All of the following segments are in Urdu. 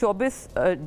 24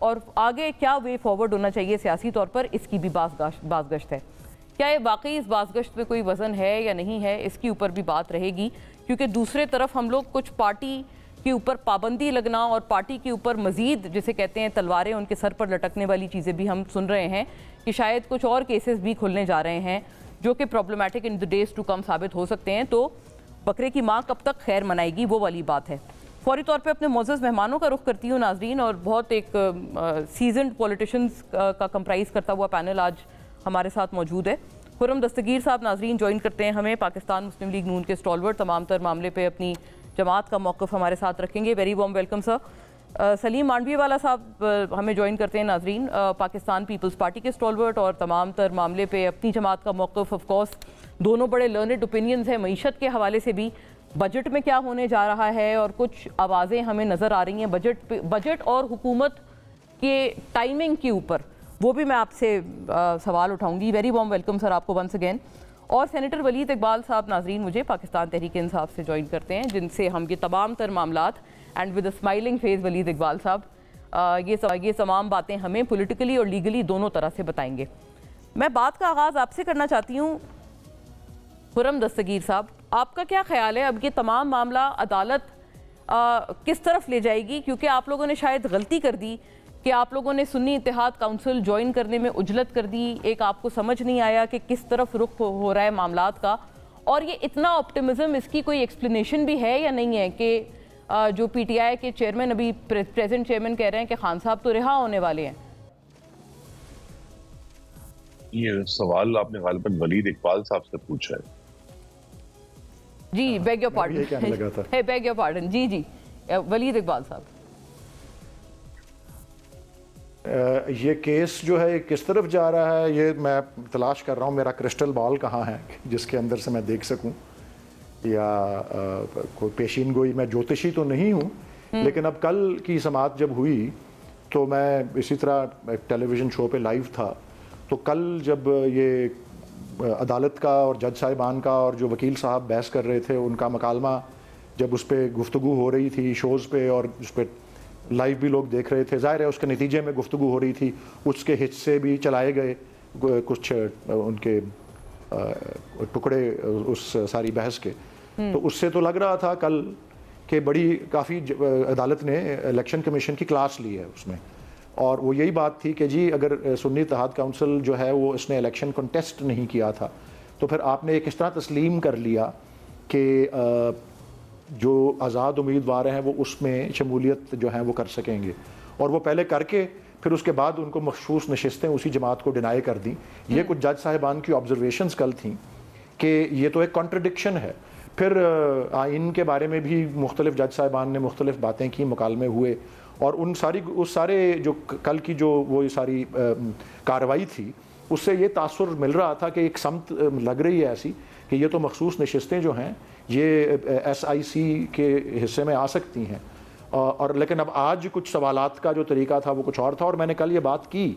اور آگے کیا وے فارورڈ ہونا چاہیے سیاسی طور پر، اس کی بھی بازگشت ہے۔ کیا یہ واقعی اس بازگشت میں کوئی وزن ہے یا نہیں ہے، اس کے اوپر بھی بات رہے گی، کیونکہ دوسرے طرف ہم لوگ کچھ پارٹی کے اوپر پابندی لگنا اور پارٹی کے اوپر مزید جسے کہتے ہیں تلواریں ان کے سر پر لٹکنے والی چیزیں بھی ہم سن رہے ہیں کہ شاید کچھ اور کیسز بھی کھلنے جا رہے ہیں جو کہ problematic in the days to come ثابت ہو سکتے ہیں۔ تو بکرے کی ماں کب تک خیر منائے گی، وہ والی بات ہے۔ فوری طور پہ اپنے معزز مہمانوں کا رخ کرتی ہوں ناظرین، اور بہت ایک سیزنڈ پولیٹیشنز کا کمپرائز کرتا ہوا پینل آج ہمارے ساتھ موجود ہے۔ خرم دستگیر صاحب ناظرین جوائن کرتے ہیں ہمیں، پاکستان مسلم لیگ نون کے اسٹالورٹ، تمام تر معاملے پہ اپنی جماعت کا موقف ہمارے ساتھ رکھیں گے۔ Very warm welcome sir. Saleem Mandviwalla صاحب ہمیں جوائن کرتے ہیں ناظرین، پاکستان پیپلز پارٹی کے اسٹالورٹ اور تمام تر معاملے پہ اپنی جماعت کا موقف۔ آف کورس دونوں بڑے لرنڈ اوپینینز ہیں معیشت کے حوالے سے بھی، بجٹ میں کیا ہونے جا رہا ہے، اور کچھ آوازیں ہمیں نظر آ رہی ہیں بجٹ اور حکومت کے ٹائمنگ کے اوپر، وہ بھی میں آپ سے سوال اٹھاؤں گی۔ ویری وارم ویلکم سر آپ کو ونس اگین۔ اور سینیٹر ولید اقبال صاحب ناظرین مجھے پاکستان تحریک انصاف سے جوائن کرتے ہیں، جن سے ہم یہ تمام تر معاملات and with a smiling face Waleed Iqbal صاحب یہ تمام باتیں ہمیں پولیٹیکلی اور لیگلی دونوں طرح سے بتائیں گے۔ میں بات کا آغاز آپ سے کرنا چاہتی ہوں خرم دستگیر صاحب، آپ کا کیا خیال ہے اب یہ تمام معاملہ عدالت کس طرف لے جائے گی؟ کیونکہ آپ لوگوں نے شاید غلطی کر دی کہ آپ لوگوں نے سنی اتحاد کونسل جوائن کرنے میں عجلت کر دی، ایک آپ کو سمجھ نہیں آیا کہ کس طرف رخ ہو رہا ہے معاملات کا، اور یہ اتنا آپٹیمزم اس کی کوئی ایکسپلینیشن بھی ہے یا نہیں ہے کہ جو پی ٹی آئی کے چیئرمین ابھی پریزنٹ چیئرمین کہہ رہے ہیں کہ خان صاحب تو رہا ہونے والے ہیں؟ یہ سوال آپ نے غالباً ولید اقبال صاحب سے پوچھا ہے۔ جی beg your pardon, beg your pardon, جی جی ولید اقبال صاحب۔ یہ کیس جو ہے کس طرف جا رہا ہے یہ میں تلاش کر رہا ہوں، میرا کرسٹل بال کہاں ہے جس کے اندر سے میں دیکھ سکوں، یا کوئی پیشین گوئی، میں جوتشی تو نہیں ہوں، لیکن اب کل کی سماعت جب ہوئی تو میں اسی طرح ٹیلی ویژن شو پہ لائیو تھا، تو کل جب یہ عدالت کا اور جج صاحبان کا اور جو وکیل صاحب بحث کر رہے تھے ان کا مکالمہ جب اس پہ گفتگو ہو رہی تھی شوز پہ اور اس پہ لائیو بھی لوگ دیکھ رہے تھے، ظاہر ہے اس کے نتیجے میں گفتگو ہو رہی تھی، اس کے حصے بھی چلائے گئے کچھ ان کے ٹکڑے اس ساری بحث کے، تو اس سے تو لگ رہا تھا کل کہ بڑی کافی عدالت نے الیکشن کمیشن کی کلاس لی ہے اس میں، اور وہ یہی بات تھی کہ جی اگر سنی اتحاد کونسل جو ہے وہ اس نے الیکشن کنٹیسٹ نہیں کیا تھا تو پھر آپ نے ایک اس طرح تسلیم کر لیا کہ جو آزاد امیدوار ہیں وہ اس میں شمولیت جو ہیں وہ کر سکیں گے، اور وہ پہلے کر کے پھر اس کے بعد ان کو مخصوص نشستیں اسی جماعت کو ڈینائی کر دیں۔ یہ کچھ جج صاحبان کی آبزرویشنز کل تھیں کہ یہ تو ایک کانٹرڈکشن ہے۔ پھر آئین کے بارے میں بھی مختلف جج صاحبان نے مختلف باتیں کی، مکالمے ہوئے، اور اس سارے جو کل کی جو وہ ساری کارروائی تھی اس سے یہ تاثر مل رہا تھا کہ ایک سمت لگ رہی ہے ایسی کہ یہ تو مخصوص نشستیں جو ہیں یہ ایس آئی سی کے حصے میں آ سکتی ہیں، اور لیکن اب آج کچھ سوالات کا جو طریقہ تھا وہ کچھ اور تھا، اور میں نے کل یہ بات کی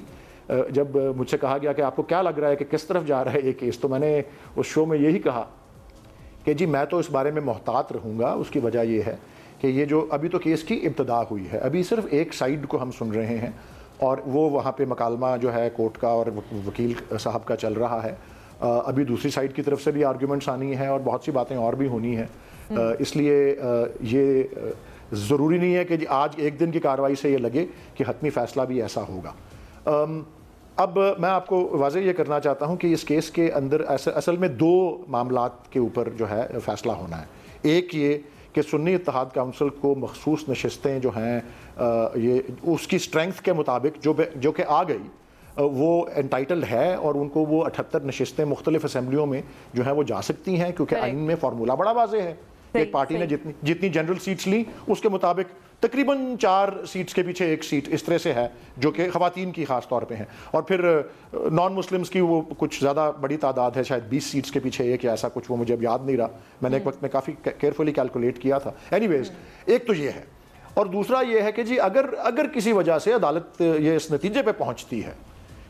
جب مجھ سے کہا گیا کہ آپ کو کیا لگ رہا ہے کہ کس طرف جا رہا ہے یہ کیس، تو میں نے اس شو میں یہی کہا کہ جی میں تو اس بارے میں محتاط رہوں گا۔ اس کی وجہ یہ ہے کہ یہ جو ابھی تو کیس کی ابتدا ہوئی ہے، ابھی صرف ایک سائیڈ کو ہم سن رہے ہیں، اور وہ وہاں پہ مکالمہ جو ہے کورٹ کا اور وکیل صاحب کا چل رہا ہے، ابھی دوسری سائیڈ کی طرف سے بھی آرگیومنٹس آنی ہیں اور بہت سی باتیں اور بھی ہونی ہیں، اس لیے یہ ضروری نہیں ہے کہ جی آج ایک دن کی کارروائی سے یہ لگے کہ حتمی فیصلہ بھی ایسا ہوگا۔ اب میں آپ کو واضح یہ کرنا چاہتا ہوں کہ اس کیس کے اندر اصل میں دو معاملات کے اوپر جو ہے فیصلہ ہونا ہے۔ ایک یہ کہ سنی اتحاد کونسل کو مخصوص نشستیں جو ہیں یہ اس کی اسٹرینگتھ کے مطابق جو کہ آ گئی وہ انٹائٹلڈ ہے، اور ان کو وہ 78 نشستیں مختلف اسمبلیوں میں جو ہیں وہ جا سکتی ہیں، کیونکہ آئین میں فارمولا بڑا واضح ہے، ایک پارٹی نے جتنی جنرل سیٹس لیں اس کے مطابق تقریباً 4 سیٹس کے پیچھے ایک سیٹ اس طرح سے ہے جو کہ خواتین کی خاص طور پہ ہیں، اور پھر نان مسلمز کی وہ کچھ زیادہ بڑی تعداد ہے، شاید 20 سیٹس کے پیچھے ایک یا ایسا کچھ، وہ مجھے اب یاد نہیں رہا، میں نے ایک وقت میں کافی کیئرفلی کیلکولیٹ کیا تھا۔ اینی ویز ایک تو یہ ہے، اور دوسرا یہ ہے کہ جی اگر کسی وجہ سے عدالت یہ اس نتیجے پہ پہنچتی ہے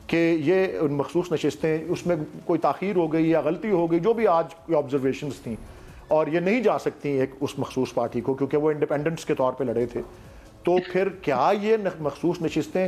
کہ یہ مخصوص نشستیں اس میں کوئی تاخیر ہو گئی یا غلطی ہو گئی، جو بھی آج کی آبزرویشنز تھیں، اور یہ نہیں جا سکتی ایک اس مخصوص پارٹی کو کیونکہ وہ انڈیپینڈنٹس کے طور پہ لڑے تھے، تو پھر کیا یہ مخصوص نشستیں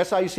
SIC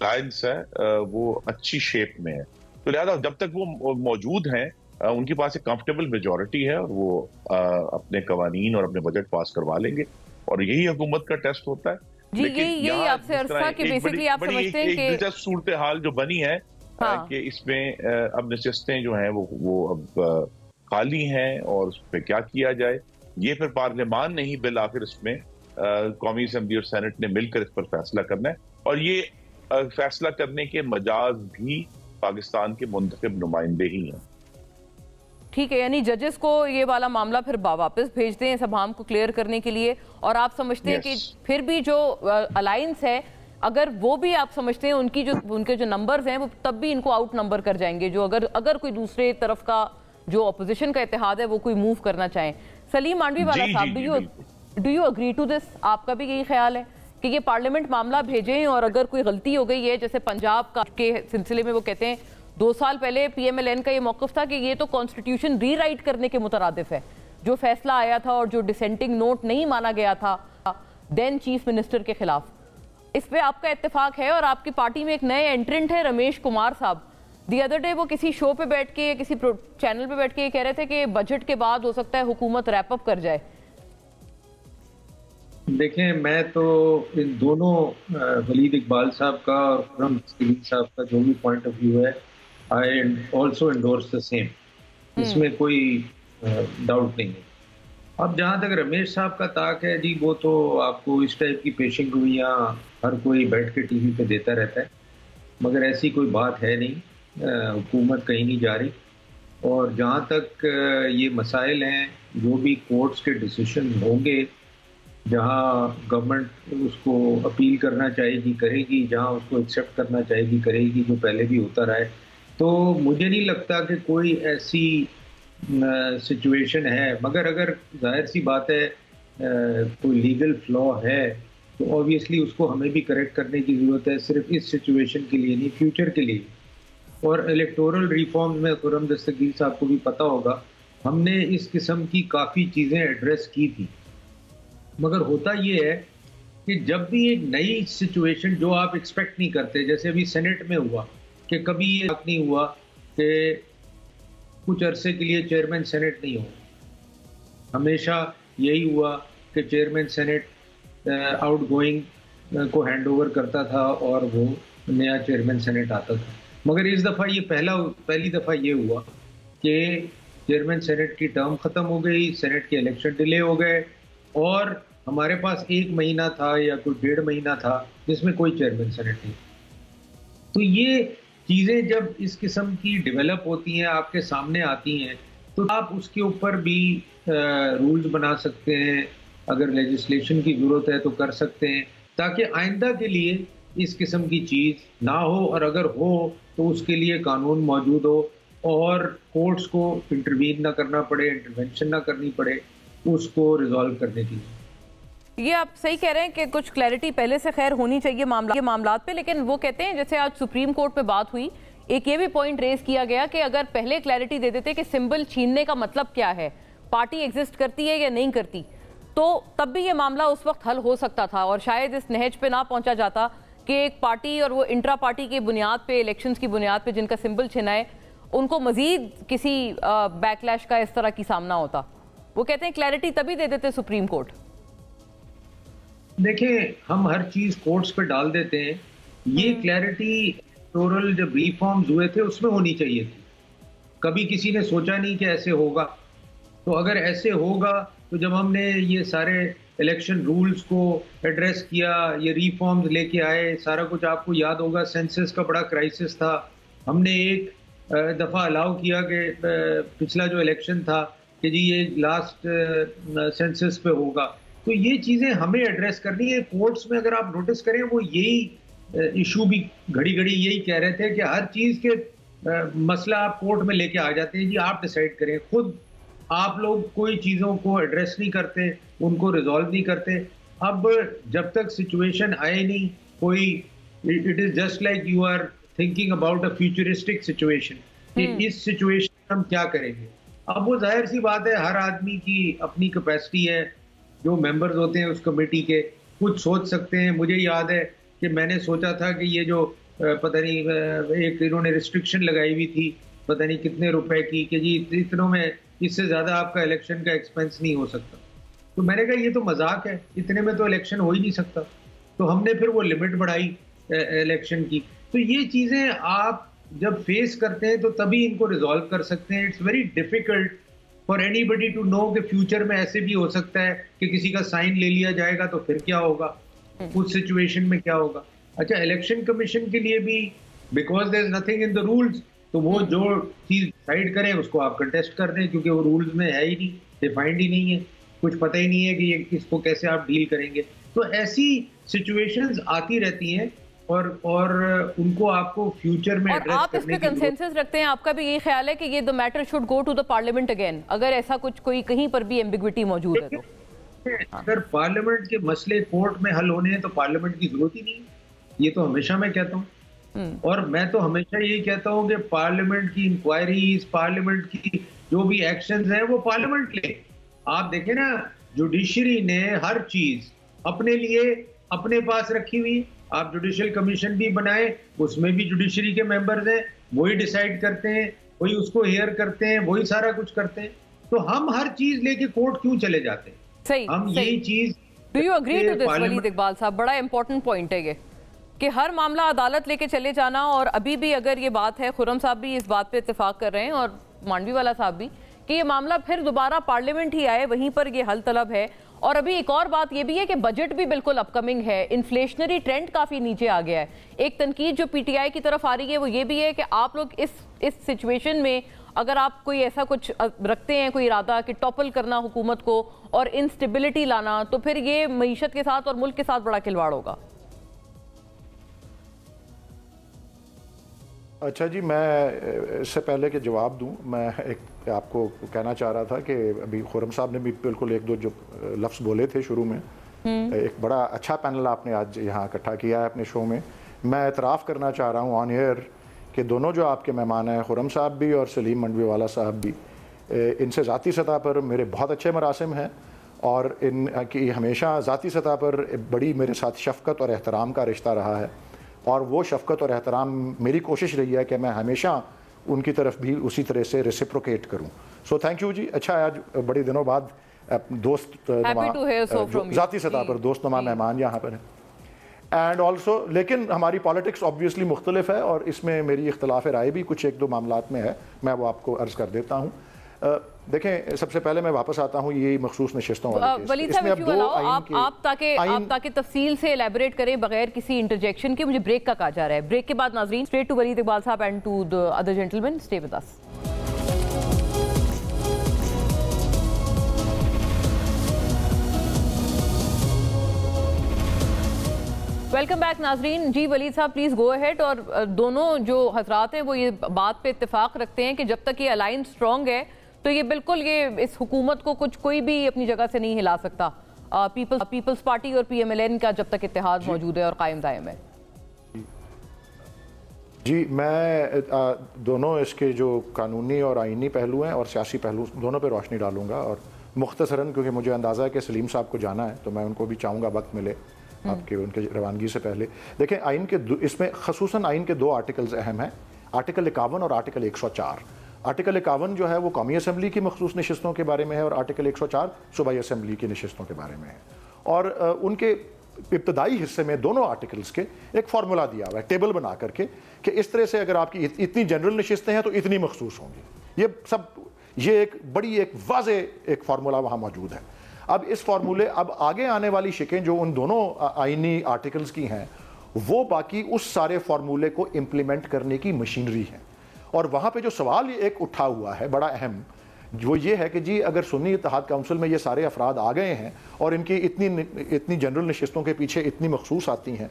الائنس ہے وہ اچھی شیپ میں ہے، تو لہٰذا جب تک وہ موجود ہیں ان کے پاس ایک کمفرٹیبل میجورٹی ہے اور وہ اپنے قوانین اور اپنے بجٹ پاس کروا لیں گے، اور یہی حکومت کا ٹیسٹ ہوتا ہے. جی یہی آپ سے عرض تھا کہ بیسیکلی آپ سمجھتے ہیں کہ ایک دلچسپ صورتحال جو بنی ہے کہ اس میں اب نشستیں جو ہیں وہ اب خالی ہیں، اور اس پہ کیا کیا جائے یہ پھر پارلیمان نے ہی بالآخر اس میں قومی اسمبلی اور سینٹ نے مل کر اس پر فیصلہ کرنا ہے، اور یہ فیصلہ کرنے کے مجاز بھی پاکستان کے منتخب نمائندے ہی ہیں. ٹھیک ہے، یعنی ججز کو یہ والا معاملہ پھر واپس بھیج دیں اس ابہام کو کلیئر کرنے کے لیے، اور آپ سمجھتے ہیں کہ پھر بھی جو الائنس ہے اگر وہ بھی آپ سمجھتے ہیں ان کے جو نمبرز ہیں وہ تب بھی ان کو آؤٹ نمبر کر جائیں گے، جو اگر کوئی دوسرے طرف کا جو اپوزیشن کا اتحاد ہے وہ کوئی موو کرنا چاہیں. سلیم مانڈوی والا صاحب، do you agree to this? آپ کا بھی یہی خیال ہے کہ یہ پارلیمنٹ معاملہ بھیجیں، اور اگر کوئی غلطی ہو گئی ہے جیسے پنجاب کے سلسلے میں وہ کہتے ہیں 2 سال پہلے پی ایم ایل این کا یہ موقف تھا کہ یہ تو کانسٹیٹیوشن ری رائٹ کرنے کے مترادف ہے، جو فیصلہ آیا تھا اور جو ڈسینٹنگ نوٹ نہیں مانا گیا تھا دین چیف منسٹر کے خلاف، اس پہ آپ کا اتفاق ہے؟ اور آپ کی پارٹی میں ایک نئے انٹرنٹ ہے رمیش کمار صاحب، دی ادر ڈے وہ کسی شو پہ بیٹھ کے کسی چینل پہ بیٹھ کے یہ کہہ رہے تھے کہ بجٹ کے بعد ہو سکتا ہے حکومت ریپ اپ کر جائے. دیکھیں میں تو ان دونوں ولید اقبال صاحب کا اور خرم دستگیر صاحب کا جو بھی پوائنٹ آف ویو ہے I also endorse the same. اس میں کوئی ڈاؤٹ نہیں ہے. اب جہاں تک رمیش صاحب کا طاق ہے جی، وہ تو آپ کو اس ٹائپ کی پیشن گوئیاں ہر کوئی بیٹھ کے ٹی وی پہ دیتا رہتا ہے، مگر ایسی کوئی بات ہے نہیں، حکومت کہیں نہیں جا رہی. اور جہاں تک یہ مسائل ہیں، جو بھی کورٹس کے ڈیسیشن ہوں گے، جہاں گورنمنٹ اس کو اپیل کرنا چاہے گی کرے گی، جہاں اس کو ایکسیپٹ کرنا چاہے گی کرے گی، جو پہلے بھی ہوتا رہا ہے. تو مجھے نہیں لگتا کہ کوئی ایسی سچویشن ہے، مگر اگر ظاہر سی بات ہے کوئی لیگل فلا ہے تو اوبیسلی اس کو ہمیں بھی کریکٹ کرنے کی ضرورت ہے، صرف اس سچویشن کے لیے نہیں، فیوچر کے لیے. اور الیکٹورل ریفارم میں خرم دستگیر صاحب کو بھی پتہ ہوگا ہم نے اس قسم کی کافی چیزیں ایڈریس کی تھی، مگر ہوتا یہ ہے کہ جب بھی ایک نئی سچویشن جو آپ ایکسپیکٹ نہیں کرتے، جیسے ابھی سینٹ میں ہوا کہ کبھی یہ بات نہیں ہوا کہ کچھ عرصے کے لیے چیئرمین سینٹ نہیں ہو، ہمیشہ یہی ہوا کہ چیئرمین سینٹ آؤٹ گوئنگ کو ہینڈ اوور کرتا تھا اور وہ نیا چیئرمین سینٹ آتا تھا. مگر اس دفعہ یہ پہلی دفعہ یہ ہوا کہ چیئرمین سینٹ کی ٹرم ختم ہو گئی، سینٹ کے الیکشن ڈیلے ہو گئے، اور ہمارے پاس 1 مہینہ تھا یا کوئی 1.5 مہینہ تھا جس میں کوئی چیئرمین سینٹ نہیں. تو یہ چیزیں جب اس قسم کی ڈیولپ ہوتی ہیں، آپ کے سامنے آتی ہیں، تو آپ اس کے اوپر بھی رولز بنا سکتے ہیں، اگر لیجسلیشن کی ضرورت ہے تو کر سکتے ہیں، تاکہ آئندہ کے لیے اس قسم کی چیز نہ ہو، اور اگر ہو تو اس کے لیے قانون موجود ہو اور کورٹس کو انٹروین نہ کرنا پڑے، انٹرونشن نہ کرنی پڑے اس کو ریزالو کرنے کے لیے. یہ آپ صحیح کہہ رہے ہیں کہ کچھ کلیئرٹی پہلے سے خیر ہونی چاہیے معاملات پہ، لیکن وہ کہتے ہیں جیسے آج سپریم کورٹ پہ بات ہوئی، ایک یہ بھی پوائنٹ ریز کیا گیا کہ اگر پہلے کلیئرٹی دے دیتے کہ سمبل چھیننے کا مطلب کیا ہے، پارٹی ایگزسٹ کرتی ہے یا نہیں کرتی، تو تب بھی یہ معاملہ اس وقت حل ہو سکتا تھا اور شاید اس نہج پہ نہ پہنچا جاتا کہ ایک پارٹی اور وہ انٹرا پارٹی کی بنیاد پہ، الیکشنز کی بنیاد پہ جن کا سمبل چھنا ہے، ان کو مزید کسی بیک لیش کا اس طرح کی سامنا ہوتا. وہ کہتے ہیں کلیئرٹی تبھی دے دیتے سپریم کورٹ. دیکھیں ہم ہر چیز کورٹس پہ ڈال دیتے ہیں، یہ کلیئرٹی الیکٹورل جب ریفارمز ہوئے تھے اس میں ہونی چاہیے تھی. کبھی کسی نے سوچا نہیں کہ ایسے ہوگا، تو اگر ایسے ہوگا تو جب ہم نے یہ سارے الیکشن رولز کو ایڈریس کیا، یہ ریفارمز لے کے آئے، سارا کچھ آپ کو یاد ہوگا، سینسس کا بڑا کرائسس تھا، ہم نے ایک دفعہ الاؤ کیا کہ پچھلا جو الیکشن تھا کہ جی یہ لاسٹ سینسس پہ ہوگا. تو یہ چیزیں ہمیں ایڈریس کرنی ہے. کورٹس میں اگر آپ نوٹس کریں وہ یہی ایشو بھی گھڑی گھڑی یہی کہہ رہے تھے کہ ہر چیز کے مسئلہ آپ کورٹ میں لے کے آ جاتے ہیں، جی آپ ڈیسائیڈ کریں، خود آپ لوگ کوئی چیزوں کو ایڈریس نہیں کرتے، ان کو ریزالو نہیں کرتے. اب جب تک سچویشن آئے نہیں کوئی، it is just like you are thinking about a futuristic situation کہ اس سچویشن میں ہم کیا کریں گے. اب وہ ظاہر سی بات ہے ہر آدمی کی اپنی کیپیسٹی ہے، جو ممبرز ہوتے ہیں اس کمیٹی کے کچھ سوچ سکتے ہیں. مجھے یاد ہے کہ میں نے سوچا تھا کہ یہ جو پتہ نہیں ایک انہوں نے ریسٹرکشن لگائی ہوئی تھی پتہ نہیں کتنے روپے کی کہ جی اتنوں میں اس سے زیادہ آپ کا الیکشن کا ایکسپینس نہیں ہو سکتا. تو میں نے کہا یہ تو مذاق ہے, اتنے میں تو الیکشن ہو ہی نہیں سکتا. تو ہم نے پھر وہ لمٹ بڑھائی الیکشن کی. تو یہ چیزیں آپ جب فیس کرتے ہیں تو تبھی ان کو ریزالو کر سکتے ہیں. It's very difficult for anybody to know کہ فیوچر میں ایسے بھی ہو سکتا ہے کہ کسی کا سائن لے لیا جائے گا تو پھر کیا ہوگا, اس سچویشن میں کیا ہوگا. اچھا الیکشن کمیشن کے لیے بھی because there is nothing in the rules, تو وہ جو چیز ڈیسائیڈ کریں اس کو آپ کنٹیسٹ کر دیں, کیونکہ وہ رولز میں ہے ہی نہیں, ڈیفائنڈ ہی نہیں ہے, کچھ پتہ ہی نہیں ہے کہ یہ اس کو کیسے آپ ڈیل کریں گے. تو ایسی سچویشنز آتی رہتی ہیں اور ان کو آپ کو فیوچر میں ایڈریس کرنے کی. اور آپ اس پہ کنسنسس رکھتے ہیں, آپ کا بھی یہی خیال ہے کہ یہ the matter should go to the parliament again اگر ایسا کچھ کوئی کہیں پر بھی ایمبیگوٹی موجود ہے تو؟ اگر پارلیمنٹ کے مسئلے کورٹ میں حل ہونے ہیں تو پارلیمنٹ کی ضرورت ہی نہیں. یہ تو ہمیشہ میں کہتا ہوں, اور میں تو ہمیشہ یہی کہتا ہوں کہ پارلیمنٹ کی انکوائریز, پارلیمنٹ کی جو بھی ایکشنز ہیں وہ پارلیمنٹ لے. آپ دیکھیں نا جوڈیشری نے ہر چیز اپنے لیے اپنے پاس رکھی ہوئی. آپ جوڈیشل کمیشن بھی بنائیں, اس میں بھی جوڈیشری کے ممبرز ہیں, وہی ڈیسائیڈ کرتے ہیں, وہی اس کو ہیئر کرتے ہیں, وہی سارا کچھ کرتے ہیں. تو ہم ہر چیز لے کے کورٹ کیوں چلے جاتے ہیں؟ ہم یہی چیز. Do you agree to this ولید اقبال صاحب؟ بڑا امپورٹنٹ پوائنٹ ہے یہ کہ ہر معاملہ عدالت لے کے چلے جانا. اور ابھی بھی اگر یہ بات ہے, خرم صاحب بھی اس بات پہ اتفاق کر رہے ہیں اور مانڈوی والا صاحب بھی, کہ یہ معاملہ پھر دوبارہ پارلیمنٹ ہی آئے, وہیں پر یہ حل طلب ہے. اور ابھی ایک اور بات یہ بھی ہے کہ بجٹ بھی بالکل اپ کمنگ ہے, انفلیشنری ٹرینڈ کافی نیچے آ گیا ہے. ایک تنقید جو پی ٹی آئی کی طرف آ رہی ہے وہ یہ بھی ہے کہ آپ لوگ اس سچویشن میں اگر آپ کوئی ایسا کچھ رکھتے ہیں, کوئی ارادہ کہ ٹاپل کرنا حکومت کو اور انسٹیبلٹی لانا, تو پھر یہ معیشت کے ساتھ اور ملک کے ساتھ بڑا کھلواڑ ہوگا. اچھا جی, میں اس سے پہلے کہ جواب دوں, میں ایک آپ کو کہنا چاہ رہا تھا کہ ابھی خرم صاحب نے بھی بالکل ایک دو جو لفظ بولے تھے شروع میں, ایک بڑا اچھا پینل آپ نے آج یہاں اکٹھا کیا ہے اپنے شو میں. میں اعتراف کرنا چاہ رہا ہوں آن ایئر کہ دونوں جو آپ کے مہمان ہیں, خرم صاحب بھی اور سلیم منڈوی والا صاحب بھی, ان سے ذاتی سطح پر میرے بہت اچھے مراسم ہیں, اور ان کی ہمیشہ ذاتی سطح پر بڑی میرے ساتھ شفقت اور احترام کا رشتہ رہا ہے, اور وہ شفقت اور احترام میری کوشش رہی ہے کہ میں ہمیشہ ان کی طرف بھی اسی طرح سے ریسیپروکیٹ کروں. سو تھینک یو جی. اچھا ہے, آج بڑے دنوں بعد دوست ذاتی سطح پر دوست نما مہمان یہاں پر ہیں. اینڈ آلسو لیکن ہماری پالیٹکس آبویسلی مختلف ہے, اور اس میں میری اختلاف رائے بھی کچھ ایک دو معاملات میں ہے, میں وہ آپ کو عرض کر دیتا ہوں. دیکھیں, سب سے پہلے میں واپس آتا ہوں یہ مخصوص نشستوں والے کیس. ولید صاحب آپ تاکہ تفصیل سے الیبوریٹ کریں بغیر کسی انٹرجیکشن کے, مجھے بریک کا کہا جا رہا ہے. بریک کے بعد ناظرین, اسٹریٹ ٹو ولید اقبال صاحب and to the other gentleman, stay with us. Welcome back ناظرین. جی ولید صاحب پلیز گو اہیڈ. اور دونوں جو حضرات ہیں وہ یہ بات پہ اتفاق رکھتے ہیں کہ جب تک یہ الائنس اسٹرانگ ہے تو یہ بالکل یہ اس حکومت کو کوئی بھی اپنی جگہ سے نہیں ہلا سکتا. پیپلز پارٹی اور پی ایم ایل این کا جب تک اتحاد موجود ہے اور قائم دائم ہے. جی, میں دونوں اس کے جو قانونی اور آئینی پہلو ہیں اور سیاسی پہلو دونوں پہ روشنی ڈالوں گا, اور مختصراً کیونکہ مجھے اندازہ ہے کہ سلیم صاحب کو جانا ہے تو میں ان کو بھی چاہوں گا وقت ملے آپ کے ان کے روانگی سے پہلے. دیکھیں, آئین کے اس میں خصوصاً آئین کے دو آرٹیکلز اہم ہیں, آرٹیکل 51 اور آرٹیکل 104. آرٹیکل 51 جو ہے وہ قومی اسمبلی کی مخصوص نشستوں کے بارے میں ہے, اور آرٹیکل 104 صوبائی اسمبلی کی نشستوں کے بارے میں ہے. اور ان کے ابتدائی حصے میں دونوں آرٹیکلز کے ایک فارمولا دیا ہوا ہے ٹیبل بنا کر کے کہ اس طرح سے اگر آپ کی اتنی جنرل نشستیں ہیں تو اتنی مخصوص ہوں گی. یہ ایک بڑی ایک واضح ایک فارمولا وہاں موجود ہے. اب اس فارمولے, اب آگے آنے والی شکیں جو ان دونوں آئینی آرٹیکلز کی ہیں وہ باقی اس سارے فارمولے کو امپلیمنٹ کرنے کی مشینری ہیں. اور وہاں پہ جو سوال ایک اٹھا ہوا ہے بڑا اہم, وہ یہ ہے کہ جی اگر سنی اتحاد کونسل میں یہ سارے افراد آ گئے ہیں اور ان کی اتنی جنرل نشستوں کے پیچھے اتنی مخصوص آتی ہیں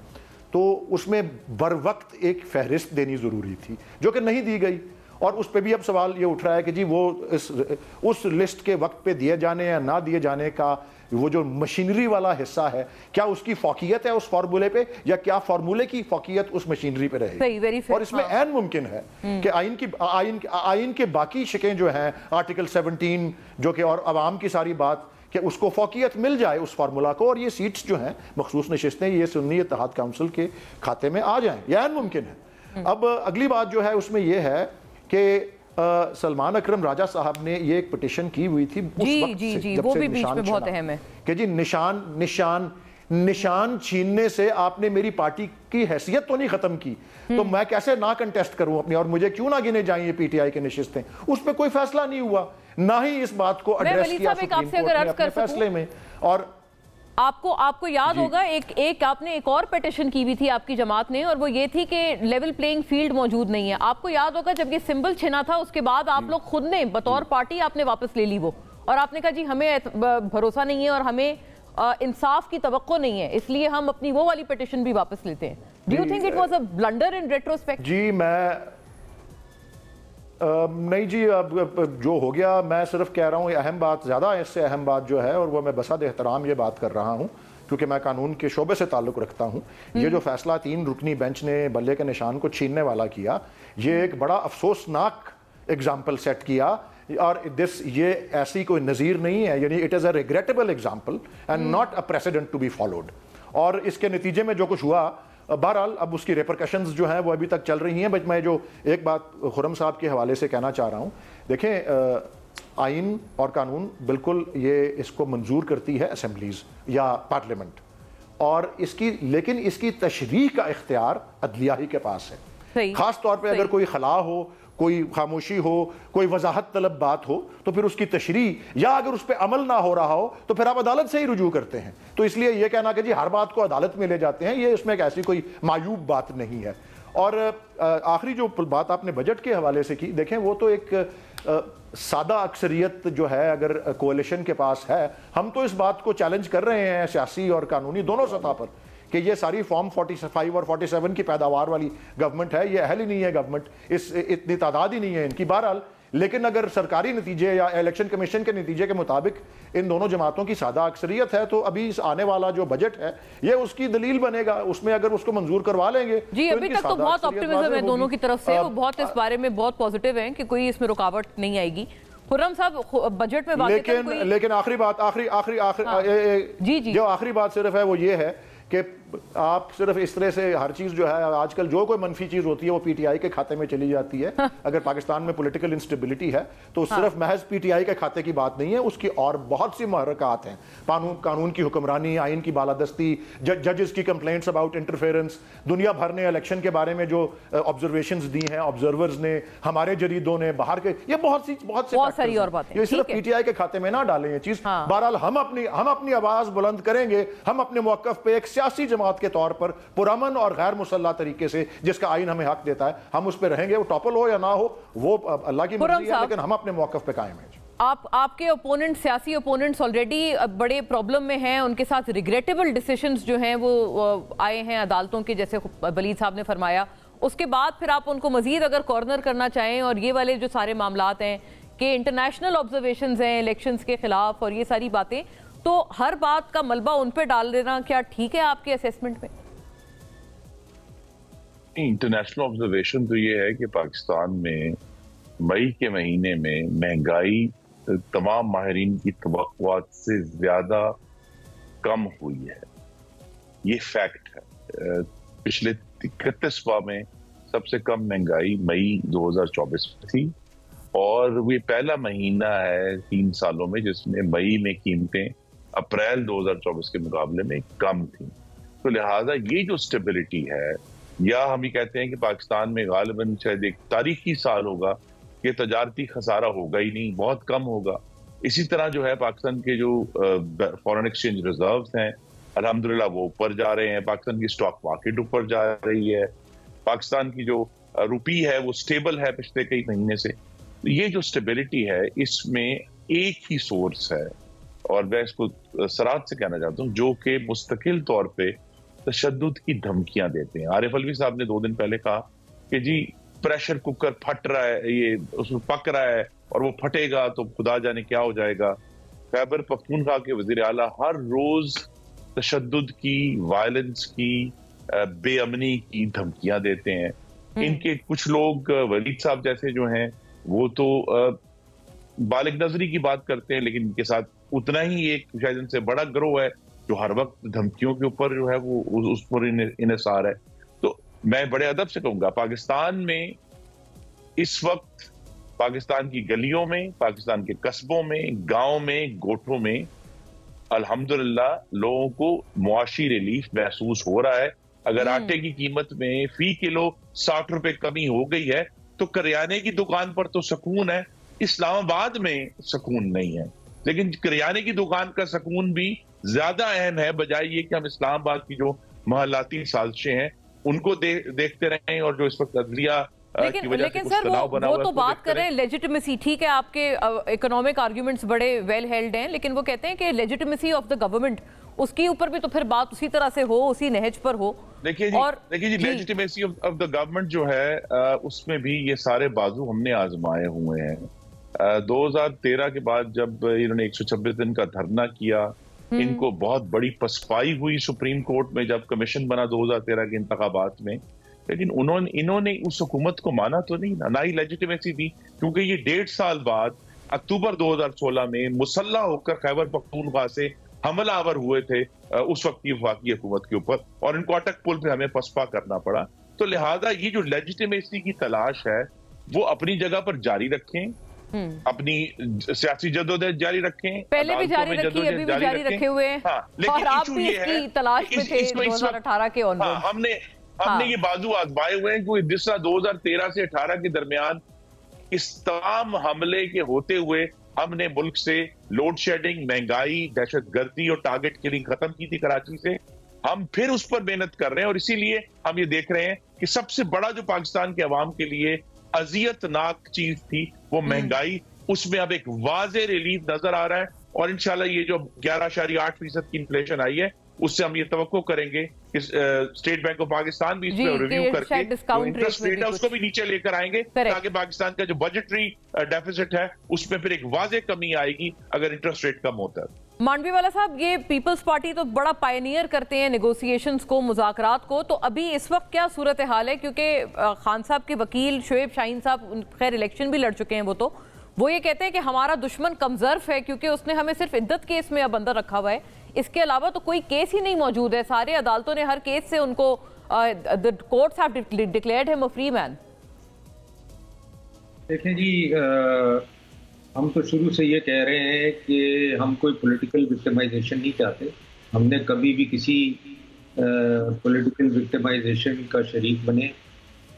تو اس میں بر وقت ایک فہرست دینی ضروری تھی جو کہ نہیں دی گئی. اور اس پہ بھی اب سوال یہ اٹھ رہا ہے کہ جی وہ اس لسٹ کے وقت پہ دیے جانے یا نہ دیے جانے کا وہ جو مشینری والا حصہ ہے, کیا اس کی فوقیت ہے اس فارمولے پہ, یا کیا فارمولے کی فوقیت اس مشینری پہ رہے. اور اس میں عین ممکن ہے کہ آئین کے باقی شکیں جو ہیں آرٹیکل 17 جو کہ اور عوام کی ساری بات کہ اس کو فوقیت مل جائے اس فارمولا کو، اور یہ سیٹس جو ہیں مخصوص نشستیں یہ سنی اتحاد کونسل کے کھاتے میں آ جائیں، یہ عین ممکن ہے۔ اب اگلی بات جو ہے اس میں یہ ہے کہ سلمان اکرم راجہ صاحب نے یہ ایک پٹیشن کی ہوئی تھی اس وقت سے جب وہ سے بھی بیچ میں بہت نشان اہم ہے کہ جی نشان چھیننے سے آپ نے میری پارٹی کی حیثیت تو نہیں ختم کی، تو میں کیسے نہ کنٹیسٹ کروں اپنی، اور مجھے کیوں نہ گنے جائیں یہ پی ٹی آئی کے نشستیں۔ اس پہ کوئی فیصلہ نہیں ہوا، نہ ہی اس بات کو ایڈریس کیا سپریم کورٹ نے اپنے فیصلے میں۔ اور آپ کو یاد ہوگا ایک آپ نے ایک اور پیٹیشن کی بھی تھی آپ کی جماعت نے، اور وہ یہ تھی کہ لیول پلینگ فیلڈ موجود نہیں ہے۔ آپ کو یاد ہوگا جب یہ سمبل چھنا تھا اس کے بعد آپ لوگ خود نے بطور پارٹی آپ نے واپس لے لی وہ، اور آپ نے کہا جی ہمیں بھروسہ نہیں ہے اور ہمیں انصاف کی توقع نہیں ہے، اس لیے ہم اپنی وہ والی پیٹیشن بھی واپس لیتے ہیں۔ Do you think it was a blunder in retrospect? جی میں نہیں جی، جو ہو گیا میں صرف کہہ رہا ہوں اہم بات، زیادہ اس سے اہم بات جو ہے، اور وہ میں بصد احترام یہ بات کر رہا ہوں کیونکہ میں قانون کے شعبے سے تعلق رکھتا ہوں، یہ جو فیصلہ 3 رکنی بینچ نے بلے کے نشان کو چھیننے والا کیا، یہ ایک بڑا افسوسناک اگزامپل سیٹ کیا، اور یہ ایسی کوئی نظیر نہیں ہے، یعنی it is a regrettable example and not a precedent to be followed. اور اس کے نتیجے میں جو کچھ ہوا، بہرحال اب اس کی ریپرکشنز جو ہیں وہ ابھی تک چل رہی ہیں۔ بٹ میں جو ایک بات خرم صاحب کے حوالے سے کہنا چاہ رہا ہوں، دیکھیں آئین اور قانون بالکل یہ اس کو منظور کرتی ہے اسمبلیز یا پارلیمنٹ، اور لیکن اس کی تشریح کا اختیار عدلیہ ہی کے پاس ہے۔ خاص طور پہ اگر کوئی خلا ہو، کوئی خاموشی ہو، کوئی وضاحت طلب بات ہو، تو پھر اس کی تشریح، یا اگر اس پہ عمل نہ ہو رہا ہو تو پھر آپ عدالت سے ہی رجوع کرتے ہیں۔ تو اس لیے یہ کہنا کہ جی ہر بات کو عدالت میں لے جاتے ہیں، یہ اس میں ایک ایسی کوئی معیوب بات نہیں ہے۔ اور آخری جو بات آپ نے بجٹ کے حوالے سے کی، دیکھیں وہ تو ایک سادہ اکثریت جو ہے اگر کوalition کے پاس ہے، ہم تو اس بات کو چیلنج کر رہے ہیں سیاسی اور قانونی دونوں سطح پر کہ یہ ساری فارم 45 اور 47 کی پیداوار والی گورنمنٹ ہے، یہ اہل ہی نہیں ہے گورنمنٹ، اتنی تعداد ہی نہیں ہے ان کی۔ بہرحال لیکن اگر سرکاری نتیجے یا الیکشن کمیشن کے نتیجے کے مطابق ان دونوں جماعتوں کی سادہ اکثریت ہے، تو ابھی آنے والا جو بجٹ ہے یہ اس کی دلیل بنے گا، اس میں اگر اس کو منظور کروا لیں گے۔ جی ابھی تک تو بہت آپٹیمزم ہے دونوں کی طرف سے، وہ بہت اس بارے میں بہت پازیٹیو ہیں کہ کوئی اس میں رکاوٹ نہیں آئے گی۔ خرم صاحب بجٹ میں لیکن آخری بات جو آخری بات صرف ہے وہ یہ ہے کہ آپ صرف اس طرح سے ہر چیز جو ہے آج کل جو کوئی منفی چیز ہوتی ہے وہ پی ٹی آئی کے کھاتے میں چلی جاتی ہے۔ اگر پاکستان میں پولیٹیکل انسٹیبلٹی ہے تو صرف محض پی ٹی آئی کے کھاتے کی بات نہیں ہے، اس کی اور بہت سی محرکات ہیں، قانون کی حکمرانی، آئین کی بالادستی، ججز کی کمپلینٹس اباؤٹ انٹرفیرنس، دنیا بھر نے الیکشن کے بارے میں جو آبزرویشنز دی ہیں آبزرورز نے، ہمارے جریدوں نے، باہر کے، یہ بہت ساری اور باتیں، یہ صرف پی ٹی آئی کے کھاتے میں نہ ڈالیں یہ چیز۔ بہرحال ہم اپنی آواز بلند کریں گے، ہم اپنے موقف پہ ایک سیاسی جماعت کے طور پر پرامن اور غیر مسلح طریقے سے، جس کا آئین ہمیں حق دیتا ہے، ہم اس پہ رہیں گے، وہ ٹاپل ہو یا نہ ہو وہ اللہ کی مرضی ہے، لیکن ہم اپنے موقف پہ قائم ہیں۔ آپ کے اپوننٹ، سیاسی اپوننٹس آلریڈی بڑے پرابلم میں ہیں، ان کے ساتھ ریگریٹیبل ڈیسیشنز جو ہیں وہ آئے ہیں عدالتوں کے، جیسے ولید صاحب نے فرمایا۔ اس کے بعد پھر آپ ان کو مزید اگر کارنر کرنا چاہیں، اور یہ والے جو سارے معاملات ہیں کہ انٹرنیشنل آبزرویشنز ہیں الیکشنز کے خلاف اور یہ ساری باتیں، تو ہر بات کا ملبہ ان پہ ڈال دینا کیا ٹھیک ہے آپ کے اسیسمنٹ میں؟ انٹرنیشنل آبزرویشن تو یہ ہے کہ پاکستان میں مئی کے مہینے میں مہنگائی تمام ماہرین کی توقعات سے زیادہ کم ہوئی ہے، یہ فیکٹ ہے۔ پچھلے 31 ماہ میں سب سے کم مہنگائی مئی 2024 میں تھی، اور وہ پہلا مہینہ ہے 3 سالوں میں جس میں مئی میں قیمتیں اپریل 2024 کے مقابلے میں کم تھیں۔ تو لہٰذا یہ جو سٹیبلٹی ہے، یا ہم یہ کہتے ہیں کہ پاکستان میں غالباً شاید ایک تاریخی سال ہوگا کہ تجارتی خسارہ ہوگا ہی نہیں، بہت کم ہوگا۔ اسی طرح جو ہے پاکستان کے جو فورن ایکسچینج ریزروز ہیں الحمدللہ وہ اوپر جا رہے ہیں، پاکستان کی سٹاک مارکیٹ اوپر جا رہی ہے، پاکستان کی جو روپی ہے وہ سٹیبل ہے پچھلے کئی مہینے سے۔ یہ جو سٹیبلٹی ہے اس میں ایک ہی سورس ہے، اور میں اس کو صراحت سے کہنا چاہتا ہوں، جو کہ مستقل طور پہ تشدد کی دھمکیاں دیتے ہیں۔ عارف علوی صاحب نے 2 دن پہلے کہا کہ جی پریشر کوکر پھٹ رہا ہے، یہ اس میں پک رہا ہے اور وہ پھٹے گا تو خدا جانے کیا ہو جائے گا۔ خیبر پختونخوا کے وزیر اعلیٰ ہر روز تشدد کی، وائلنس کی، بے امنی کی دھمکیاں دیتے ہیں۔ ان کے کچھ لوگ ولید صاحب جیسے جو ہیں وہ تو بالغ نظری کی بات کرتے ہیں، لیکن ان کے ساتھ اتنا ہی ایک شاید ان سے بڑا گروہ ہے جو ہر وقت دھمکیوں کے اوپر جو ہے وہ اس پر انحصار ہے. تو میں بڑے ادب سے کہوں گا پاکستان میں اس وقت پاکستان کی گلیوں میں, پاکستان کے قصبوں میں, گاؤں میں, گوٹھوں میں الحمدللہ لوگوں کو معاشی ریلیف محسوس ہو رہا ہے. اگر آٹے کی قیمت میں فی کلو 60 روپے کمی ہو گئی ہے تو کریانے کی دکان پر تو سکون ہے, اسلام آباد میں سکون نہیں ہے. لیکن کریانے کی دکان کا سکون بھی زیادہ اہم ہے بجائے یہ کہ ہم اسلام آباد کی جو محلاتی سازشیں ہیں ان کو دیکھتے رہیں, اور جو اس وقت عدلیہ لیکن سر وہ تو بات کریں لیجیٹمیسی, ٹھیک ہے آپ کے اکنامک آرگیومنٹس بڑے ویل ہیلڈ ہیں, لیکن وہ کہتے ہیں کہ لیجیٹمیسی آف دا گورنمنٹ اس کے اوپر بھی تو پھر بات اسی طرح سے ہو, اسی نہج پر ہو. دیکھیے جی لیجیٹمیسی آف دا گورنمنٹ جو ہے اس میں بھی یہ سارے بازو ہم نے آزمائے ہوئے ہیں. 2013 کے بعد جب انہوں نے 126 دن کا دھرنا کیا, ان کو بہت بڑی پسپائی ہوئی سپریم کورٹ میں جب کمیشن بنا 2013 کے انتخابات میں, لیکن انہوں نے اس حکومت کو مانا تو نہیں, نہ ہی لیجیٹمیسی دی, کیونکہ یہ 1.5 سال بعد اکتوبر 2016 میں مسلح ہو کر خیبر پختونخوا سے حملہ آور ہوئے تھے اس وقت کی وفاقی حکومت کے اوپر, اور ان کو اٹک پل پہ ہمیں پسپا کرنا پڑا. تو لہٰذا یہ جو لیجیٹمیسی کی تلاش ہے وہ اپنی جگہ پر جاری رکھیں, اپنی سیاسی جدوجہد جاری رکھیں, پہلے بھی جاری رکھی, ابھی بھی جاری رکھے ہوئے ہیں, اور آپ بھی اس کی تلاش میں تھے 2018 کے آنورڈ. ہم نے یہ بازو آزمائے ہوئے ہیں کہ جس طرح 2013 سے 18 کے درمیان اس تمام حملے کے ہوتے ہوئے ہم نے ملک سے لوڈ شیڈنگ, مہنگائی, دہشت گردی اور ٹارگٹ کلنگ ختم کی تھی کراچی سے, ہم پھر اس پر محنت کر رہے ہیں. اور اسی لیے ہم یہ دیکھ رہے ہیں کہ سب سے بڑا جو پاکستان کے عوام کے لیے اذیت ناک چیز تھی وہ مہنگائی, اس میں اب ایک واضح ریلیف نظر آ رہا ہے. اور انشاءاللہ یہ جو 11.8% کی انفلیشن آئی ہے اس سے ہم یہ توقع کریں گے کہ اسٹیٹ بینک آف پاکستان بھی اس میں ریویو کر کے جو انٹرسٹ ریٹ ہے اس کو بھی نیچے لے کر آئیں گے, تاکہ پاکستان کا جو بجٹری ڈیفیسٹ ہے اس میں پھر ایک واضح کمی آئے گی اگر انٹرسٹ ریٹ کم ہوتا ہے. مانڈوی والا صاحب, یہ پیپلز پارٹی تو بڑا پائنیئر کرتے ہیں نیگوسیشنز کو, مذاکرات کو, تو ابھی اس وقت کیا صورتحال ہے؟ کیونکہ خان صاحب کے وکیل شعیب شاہین صاحب خیر الیکشن بھی لڑ چکے ہیں, وہ یہ کہتے ہیں کہ ہمارا دشمن کمزرف ہے کیونکہ اس نے ہمیں صرف عدت کیس میں اب اندر رکھا ہوا ہے, اس کے علاوہ تو کوئی کیس ہی نہیں موجود ہے. سارے عدالتوں نے ہر کیس سے ان کو the courts have declared him a free man. دیکھیں جی, ہم تو شروع سے یہ کہہ رہے ہیں کہ ہم کوئی پولیٹیکل وکٹمائزیشن نہیں چاہتے. ہم نے کبھی بھی کسی پولیٹیکل وکٹمائزیشن کا شریک بنے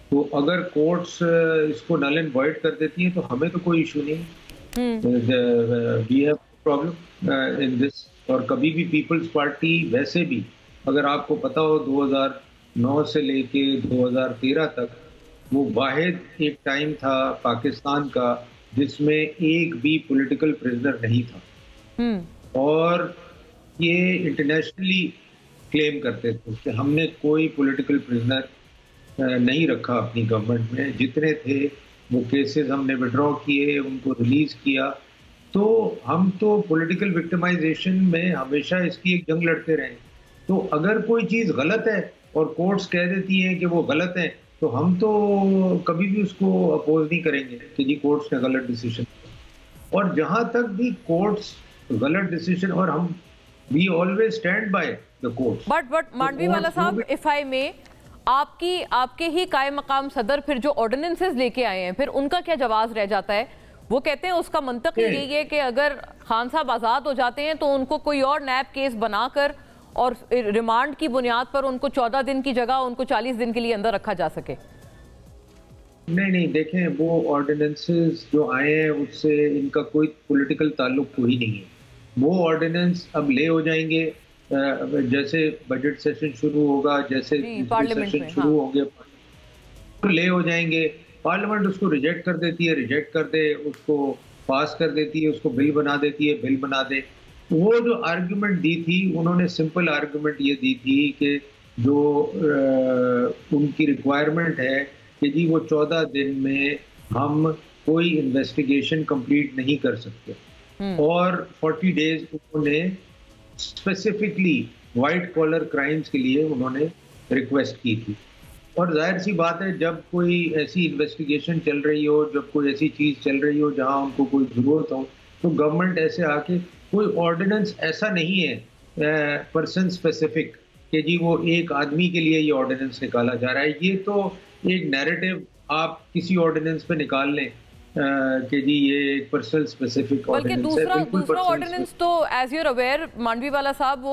تو اگر کورٹس اس کو نل اینڈ وائڈ کر دیتی ہیں تو ہمیں تو کوئی ایشو نہیں, وی ہیو پرابلم ان دس. اور کبھی بھی پیپلز پارٹی ویسے بھی, اگر آپ کو پتا ہو 2009 سے لے کے 2013 تک وہ واحد ایک ٹائم تھا پاکستان کا جس میں ایک بھی پولیٹیکل پرزنر نہیں تھا, اور یہ انٹرنیشنلی کلیم کرتے تھے کہ ہم نے کوئی پولیٹیکل پرزنر نہیں رکھا اپنی گورنمنٹ میں. جتنے تھے وہ کیسز ہم نے وڈرا کیے, ان کو ریلیز کیا. تو ہم تو پولیٹیکل وکٹمائزیشن میں ہمیشہ اس کی ایک جنگ لڑتے رہے. تو اگر کوئی چیز غلط ہے اور کورٹس کہہ دیتی ہیں کہ وہ غلط ہے تو ہم تو کبھی بھی اس کو اپوز نہیں کریں گے کہ جی کورٹس نے غلط ڈیسیشن. اور جہاں تک بھی کورٹس غلط ڈیسیشن, اور ہم we always stand by the courts. But Mandviwalla صاحب, اف آئی میں, آپ کے ہی قائم مقام صدر پھر جو آرڈیننسز لے کے آئے ہیں پھر ان کا کیا جواز رہ جاتا ہے؟ وہ کہتے ہیں اس کا منطق یہی ہے کہ اگر خان صاحب آزاد ہو جاتے ہیں تو ان کو کوئی اور نیب کیس بنا کر اور ریمانڈ کی بنیاد پر ان کو 14 دن کی جگہ ان کو 40 دن کے لیے اندر رکھا جا سکے. نہیں دیکھیں, وہ آرڈیننسز جو آئے ہیں اس سے ان کا کوئی پولیٹیکل تعلق کوئی نہیں ہے. وہ آرڈیننس اب لے ہو جائیں گے جیسے بجٹ سیشن شروع ہوگا, جیسے سیشن شروع ہوں گے لے ہو جائیں گے. پارلیمنٹ اس کو ریجیکٹ کر دیتی ہے, ریجیکٹ کر دے, اس کو پاس کر دیتی ہے, اس کو بل بنا دیتی ہے, بل بنا دے. وہ جو آرگیومنٹ دی تھی انہوں نے سمپل آرگیومنٹ یہ دی تھی کہ جو ان کی ریکوائرمنٹ ہے کہ جی وہ 14 دن میں ہم کوئی انویسٹیگیشن کمپلیٹ نہیں کر سکتے, اور 40 ڈیز انہوں نے اسپیسیفکلی وائٹ کالر کرائمز کے لیے انہوں نے ریکویسٹ کی تھی. اور ظاہر سی بات ہے جب کوئی ایسی انویسٹیگیشن چل رہی ہو, جب کوئی ایسی چیز چل رہی ہو جہاں ان کو کوئی ضرورت ہو, تو گورنمنٹ ایسے آ کے کوئی آرڈیننس ایسا نہیں ہے پرسن اسپیسیفک کہ جی وہ ایک آدمی کے لیے یہ آرڈیننس نکالا جا رہا ہے. یہ تو ایک نیریٹو آپ کسی آرڈیننس پہ نکال لیں کہ جی یہ ایک پرسنل اسپیسیفک آرڈیننس ہے. بلکہ دوسرا آرڈیننس تو ایز یو اویئر مانڈوی والا صاحب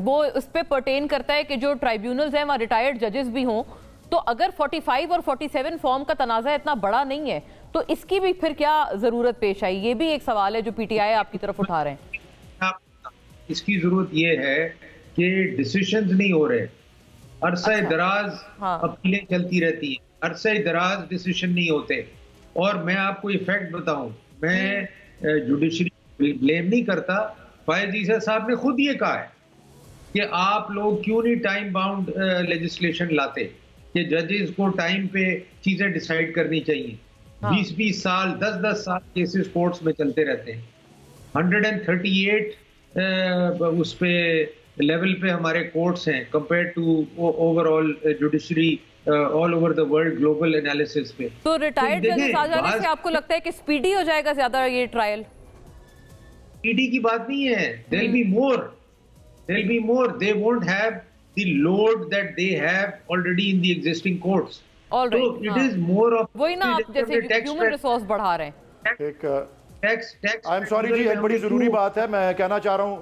وہ اس پہ پرٹین کرتا ہے کہ جو ٹرائیبیونلز ہیں وہاں ریٹائرڈ ججز بھی ہوں, تو اگر 45 اور 47 فارم کا تنازع اتنا بڑا نہیں ہے تو اس کی بھی پھر کیا ضرورت پیش آئی؟ یہ بھی ایک سوال ہے جو پی ٹی آئی آپ کی طرف اٹھا رہے ہیں. اس کی ضرورت یہ ہے کہ ڈیسیشنز نہیں ہو رہے, عرصہ دراز اپیلیں چلتی رہتی ہیں, عرصہ دراز ڈیسیشن نہیں ہوتے. اور میں آپ کو یہ فیکٹ بتاؤں, میں جوڈیشری بلیم نہیں کرتا, فائز عیسیٰ صاحب نے خود یہ کہا ہے کہ آپ لوگ کیوں نہیں ٹائم باؤنڈ لیجسلیشن لاتے کہ ججز کو ٹائم پہ چیزیں ڈیسائیڈ کرنی چاہیے. 20-20 سال 10-10 سال کیسز کورٹس میں چلتے رہتے ہیں. 138 اس پہ لیول پہ ہمارے کورٹس ہیں compare to over all judiciary all over the world global analysis پہ. تو ریٹائرڈ ججز آ جانے سے آپ کو لگتا ہے کہ سپیڈی ہو جائے گا زیادہ یہ ٹرائل؟ سپیڈی کی بات نہیں ہے, there'll be more. They won't have the load that they have already in the existing courts. So it is more of وہی نا آپ جیسے ہیومن ریسورس بڑھا رہے ہیں. ایک I'm sorry جی, ایک بڑی ضروری بات ہے میں کہنا چاہ رہا ہوں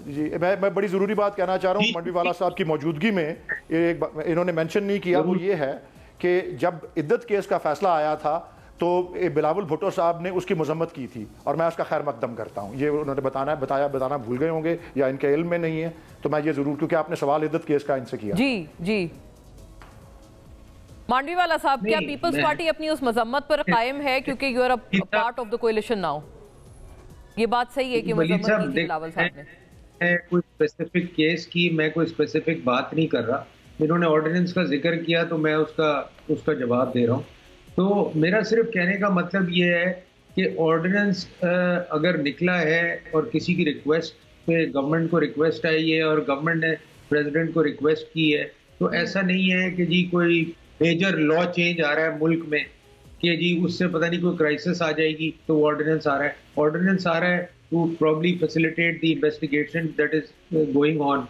جی, میں بڑی ضروری بات کہنا چاہ رہا ہوں. منڈوی والا صاحب کی موجودگی میں انہوں نے مینشن نہیں کیا, وہ یہ ہے کہ جب عدت کیس کا فیصلہ آیا تھا تو بلاول بھٹو صاحب نے اس کی مذمت کی تھی اور میں اس کا خیر مقدم کرتا ہوں. یہ انہوں نے بتانا بھول گئے ہوں گے یا ان کے علم میں نہیں ہے, تو میں یہ ضرور, کیونکہ آپ نے سوال عدت کیس کا ان سے کیا. جی مانڈوی والا صاحب, کیا پیپلز پارٹی اپنی اس مذمت پر قائم ہے کیونکہ you are a part of the coalition now? یہ بات صحیح ہے کہ مذمت کی تھی بلاول صاحب نے. کوئی اسپیسیفک کیس کی میں کوئی اسپیسیفک بات نہیں کر رہا. انہوں نے آرڈیننس کا ذکر کیا تو میں اس کا جواب دے رہا ہوں. تو میرا صرف کہنے کا مطلب یہ ہے کہ آرڈیننس اگر نکلا ہے اور کسی کی ریکویسٹ پہ گورنمنٹ کو ریکویسٹ آئی ہے اور گورنمنٹ نے پریزیڈنٹ کو ریکویسٹ کی ہے, تو ایسا نہیں ہے کہ جی کوئی میجر لا چینج آ رہا ہے ملک میں کہ جی اس سے پتہ نہیں کوئی کرائسس آ جائے گی تو وہ آرڈیننس آ رہا ہے. آرڈیننس آ رہا ہے to probably facilitate the investigation that is going on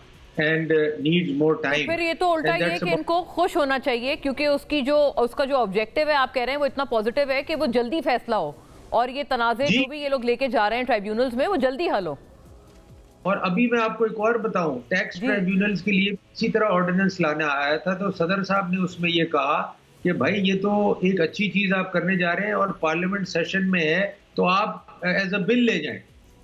and needs more time. پھر یہ تو الٹا یہ کہ ان کو خوش ہونا چاہیے کیونکہ اس کا جو آبجیکٹیو ہے آپ کہہ رہے ہیں وہ اتنا پازیٹیو ہے کہ وہ جلدی فیصلہ ہو اور یہ تنازع جو بھی یہ لوگ لے کے جا رہے ہیں ٹرائیبیونلز میں وہ جلدی حل ہو. اور ابھی میں آپ کو ایک اور بتاؤں, ٹیکس ٹرائیبیونلز کے لیے اسی طرح آرڈیننس لانا آیا تھا تو صدر صاحب نے اس میں یہ کہا کہ بھائی یہ تو ایک اچھی چیز آپ کرنے جا رہے ہیں اور پارلیمنٹ سیشن میں ہے تو آپ ایز اے بل لے جائیں,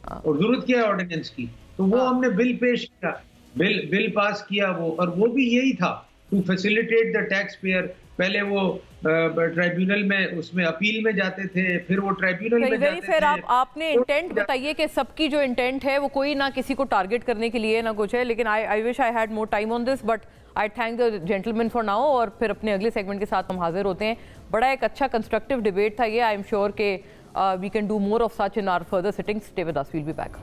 اور ضرورت کیا ہے آرڈیننس کی. تو وہ ہم نے بل پیش کیا, بل پاس کیا وہ, اور وہ بھی یہی تھا to facilitate the taxpayer. پہلے وہ ٹرائیبیونل میں اس میں اپیل میں جاتے تھے, پھر وہ ٹرائیبیونل میں جاتے تھے. پھر آپ نے انٹینٹ بتائیے کہ سب کی جو انٹینٹ ہے وہ کوئی نہ کسی کو ٹارگٹ کرنے کے لیے نہ کچھ ہے, لیکن I wish I had more time on this but I thank the gentleman for now. اور پھر اپنے اگلے سیگمنٹ کے ساتھ ہم حاضر ہوتے ہیں. بڑا ایک اچھا کنسٹرکٹیو ڈیبیٹ تھا یہ. I am sure کہ we can do more of such in our further sittings. Stay with us, we'll be back.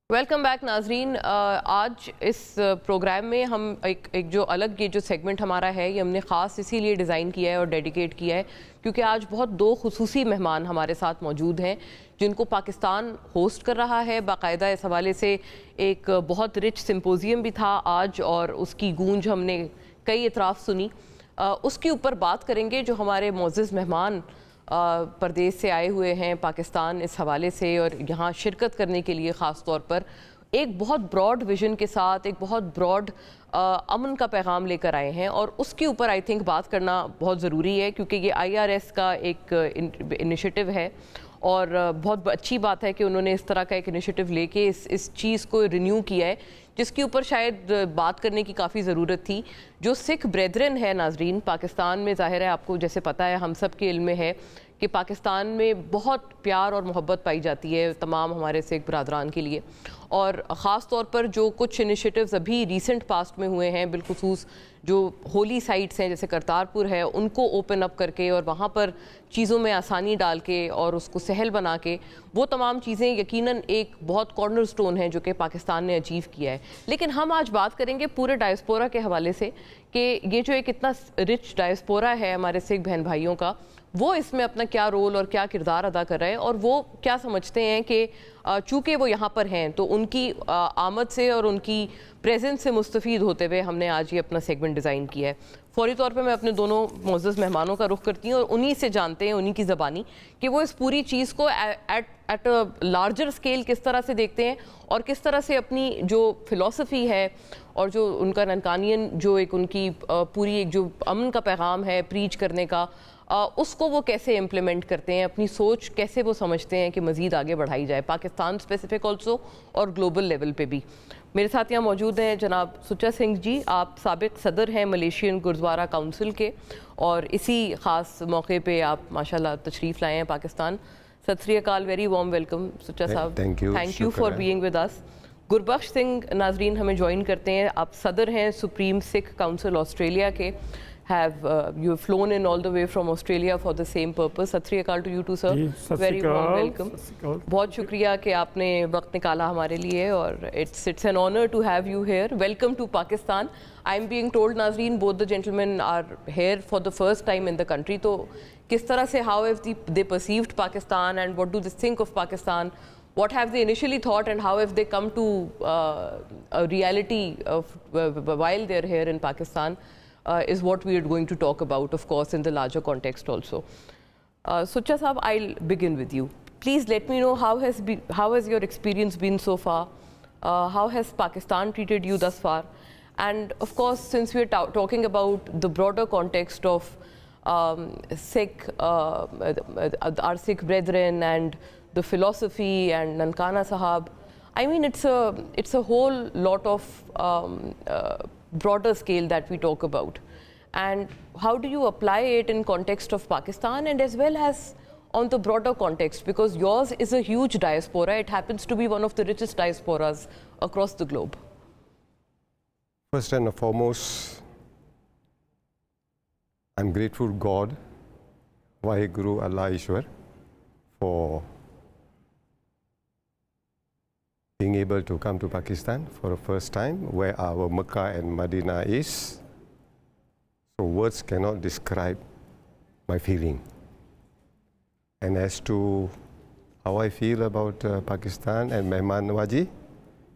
Welcome back ناظرین. آج اس پروگرام میں ہم ایک جو الگ یہ جو سیگمنٹ ہمارا ہے یہ ہم نے خاص اسی لیے ڈیزائن کیا ہے اور ڈیڈیکیٹ کیا ہے کیونکہ آج بہت دو خصوصی مہمان ہمارے ساتھ موجود ہیں جن کو پاکستان ہوسٹ کر رہا ہے. باقاعدہ اس حوالے سے ایک بہت رچ سمپوزیم بھی تھا آج اور اس کی گونج ہم نے کئی اطراف سنی. اس کے اوپر بات کریں گے جو ہمارے معزز مہمان پردیس سے آئے ہوئے ہیں پاکستان اس حوالے سے اور یہاں شرکت کرنے کے لیے خاص طور پر ایک بہت براڈ ویژن کے ساتھ ایک بہت براڈ امن کا پیغام لے کر آئے ہیں. اور اس کے اوپر آئی تھنک بات کرنا بہت ضروری ہے کیونکہ یہ IRS کا ایک انیشیٹو ہے اور بہت اچھی بات ہے کہ انہوں نے اس طرح کا ایک انیشیٹو لے کے اس چیز کو رینیو کیا ہے جس کے اوپر شاید بات کرنے کی کافی ضرورت تھی. جو سکھ بریدرن ہے ناظرین پاکستان میں, ظاہر ہے آپ کو جیسے پتہ ہے ہم سب کے علم میں ہے کہ پاکستان میں بہت پیار اور محبت پائی جاتی ہے تمام ہمارے سکھ برادران کے لیے، اور خاص طور پر جو کچھ انیشیٹوز ابھی ریسنٹ پاسٹ میں ہوئے ہیں، بالخصوص جو ہولی سائٹس ہیں جیسے کرتارپور ہے، ان کو اوپن اپ کر کے اور وہاں پر چیزوں میں آسانی ڈال کے اور اس کو سہل بنا کے، وہ تمام چیزیں یقیناً ایک بہت کارنر سٹون ہیں جو کہ پاکستان نے اچیو کیا ہے. لیکن ہم آج بات کریں گے پورے ڈائسپورا کے حوالے سے کہ یہ جو ایک اتنا رچ ڈائسپورا ہے ہمارے سکھ بہن بھائیوں کا، وہ اس میں اپنا کیا رول اور کیا کردار ادا کر رہے ہیں، اور وہ کیا سمجھتے ہیں کہ چونکہ وہ یہاں پر ہیں تو ان کی آمد سے اور ان کی پریزنس سے مستفید ہوتے ہوئے ہم نے آج یہ اپنا سیگمنٹ ڈیزائن کیا ہے. فوری طور پہ میں اپنے دونوں معزز مہمانوں کا رخ کرتی ہوں اور انہی سے جانتے ہیں، انہی کی زبانی، کہ وہ اس پوری چیز کو ایٹ اے لارجر اسکیل کس طرح سے دیکھتے ہیں اور کس طرح سے اپنی جو فلسفی ہے اور جو ان کا ننکانین جو ایک ان کی پوری ایک جو امن کا پیغام ہے پریچ کرنے کا، اس کو وہ کیسے امپلیمنٹ کرتے ہیں، اپنی سوچ کیسے وہ سمجھتے ہیں کہ مزید آگے بڑھائی جائے، پاکستان اسپیسیفک آلسو اور گلوبل لیول پہ بھی. میرے ساتھ یہاں موجود ہیں جناب سچا سنگھ جی، آپ سابق صدر ہیں ملیشین گردوارہ کونسل کے، اور اسی خاص موقع پہ آپ ماشاءاللہ تشریف لائے ہیں Pakistan. Sat Sri Akal, very warm welcome سچا صاحب. Thank you for being with us. Gurbaksh Singh ناظرین ہمیں جوائن کرتے ہیں، آپ صدر ہیں سپریم سکھ کونسل آسٹریلیا کے. You have flown in all the way from Australia for the same purpose. ست سری اکال to you too, sir. Very warm welcome. بہت شکریہ کہ آپ نے وقت نکالا ہمارے لیے، اور it's an honor to have you here. Welcome to Pakistan. I'm being told, ناظرین, both the gentlemen are here for the first time in the country. تو کس طرح سے how have they perceived Pakistan and what do they think of Pakistan? What have they initially thought and how have they come to a reality of while they're here in Pakistan? Is what we are going to talk about, of course, in the larger context also. Sucha Sahab, I'll begin with you. Please let me know how has your experience been so far? How has Pakistan treated you thus far? And of course, since we are talking about the broader context of Sikh, our Sikh brethren and the philosophy and Nankana Sahab, I mean, it's a whole lot of broader scale that we talk about. And how do you apply it in context of Pakistan and as well as on the broader context? Because yours is a huge diaspora. It happens to be one of the richest diasporas across the globe. First and foremost, I'm grateful to God, Vaheguru Allah Ishwar, for being able to come to Pakistan for the first time, where our Mecca and Medina is. So words cannot describe my feeling. And as to how I feel about Pakistan and Mehman Nawazi,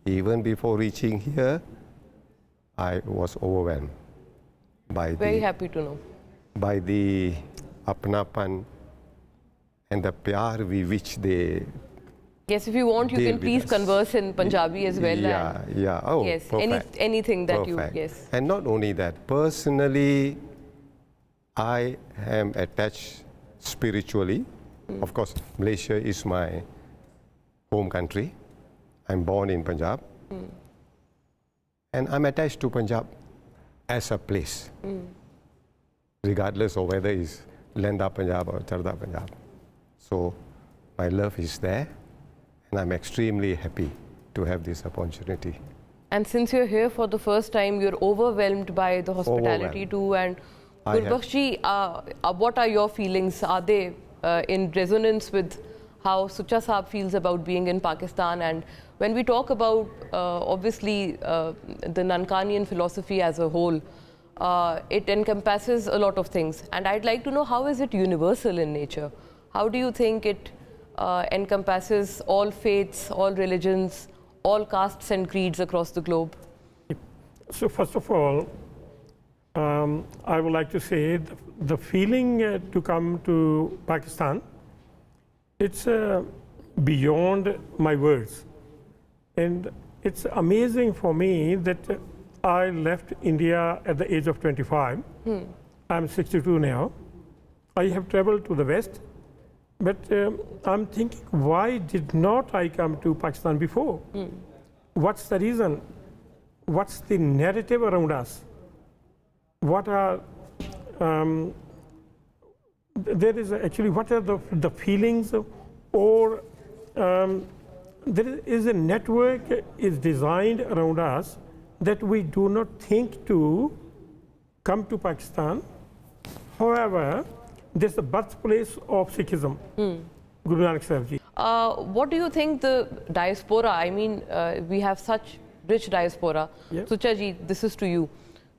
even before reaching here, I was overwhelmed by Very happy to know. By the apnapan and the pyar with which they Yes, if you want, you can please converse in Punjabi as well. Yeah. Oh, yes, perfect. anything that perfect. you, yes. And not only that, personally, I am attached spiritually. Of course, Malaysia is my home country. I'm born in Punjab. And I'm attached to Punjab as a place, regardless of whether it's Lenda Punjab or Charda Punjab. So my love is there. And I'm extremely happy to have this opportunity. And since you're here for the first time, you're overwhelmed by the hospitality too. And Gurbakhsh ji, what are your feelings? Are they in resonance with how Sucha Sahab feels about being in Pakistan? And when we talk about, obviously, the Nankanian philosophy as a whole, it encompasses a lot of things. And I'd like to know, how is it universal in nature? How do you think it encompasses all faiths, all religions, all castes and creeds across the globe? So first of all, I would like to say the feeling to come to Pakistan, it's beyond my words. And it's amazing for me that I left India at the age of 25. I'm 62 now. I have traveled to the West. But I'm thinking, why did not I come to Pakistan before? What's the reason? What's the narrative around us? What are there is actually what are the feelings, or there is a network is designed around us that we do not think to come to Pakistan. However, this is the birthplace of Sikhism, Guru Nanak Sahib Ji. What do you think the diaspora, I mean, we have such rich diaspora. Yes. Sucha ji, this is to you.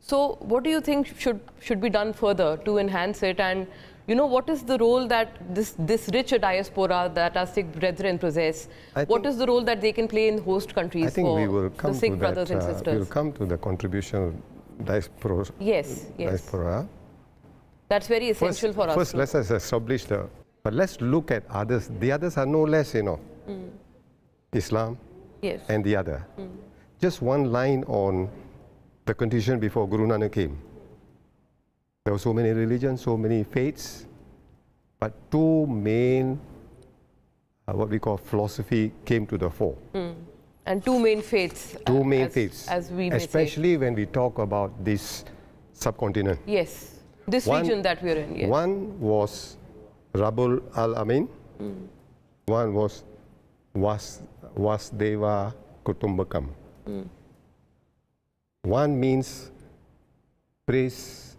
So what do you think should be done further to enhance it? And you know, what is the role that this rich diaspora that our Sikh brethren possess? What is the role that they can play in host countries for the Sikh brothers and sisters? We will come to the contribution of diaspora. Yes, yes. Diaspora. That's very essential for us. First, let us establish but let's look at others. The others are no less, you know, Islam and the other. Just one line on the condition before Guru Nanak came. There were so many religions, so many faiths, but two main, what we call philosophy, came to the fore. And two main faiths. Two main faiths. As we may especially say. When we talk about this subcontinent. Yes, this region that we're in. Yes. One was Rabbul Alamin. One was Vasudhaiva Kutumbakam. One means praise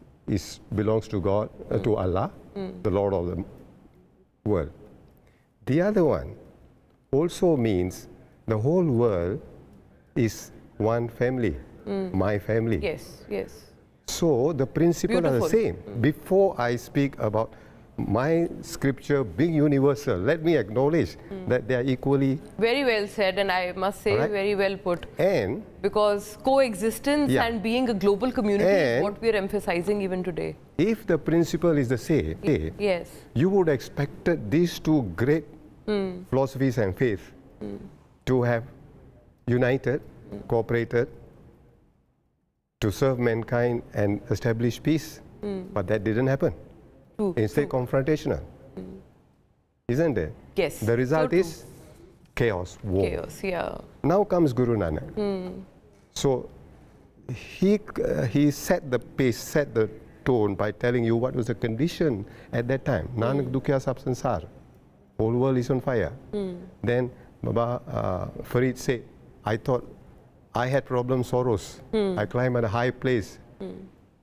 belongs to God, to Allah, the Lord of the world. The other one also means the whole world is one family, my family. Yes, yes. So the principles are the same. Before I speak about my scripture being universal, let me acknowledge that they are equally... Very well said, and I must say very well put. And because coexistence and being a global community is what we are emphasizing even today. If the principle is the same, yes, you would expect these two great philosophies and faith to have united, cooperated, to serve mankind and establish peace. But that didn't happen. Instead, confrontational. Isn't it? Yes. The result is chaos, war. Chaos, yeah. Now comes Guru Nanak. So he set the pace, set the tone by telling you what was the condition at that time. Nanak Dukhya Sab Sansar. Whole world is on fire. Then Baba Farid said, I thought I had problem sorrows. I climbed at a high place.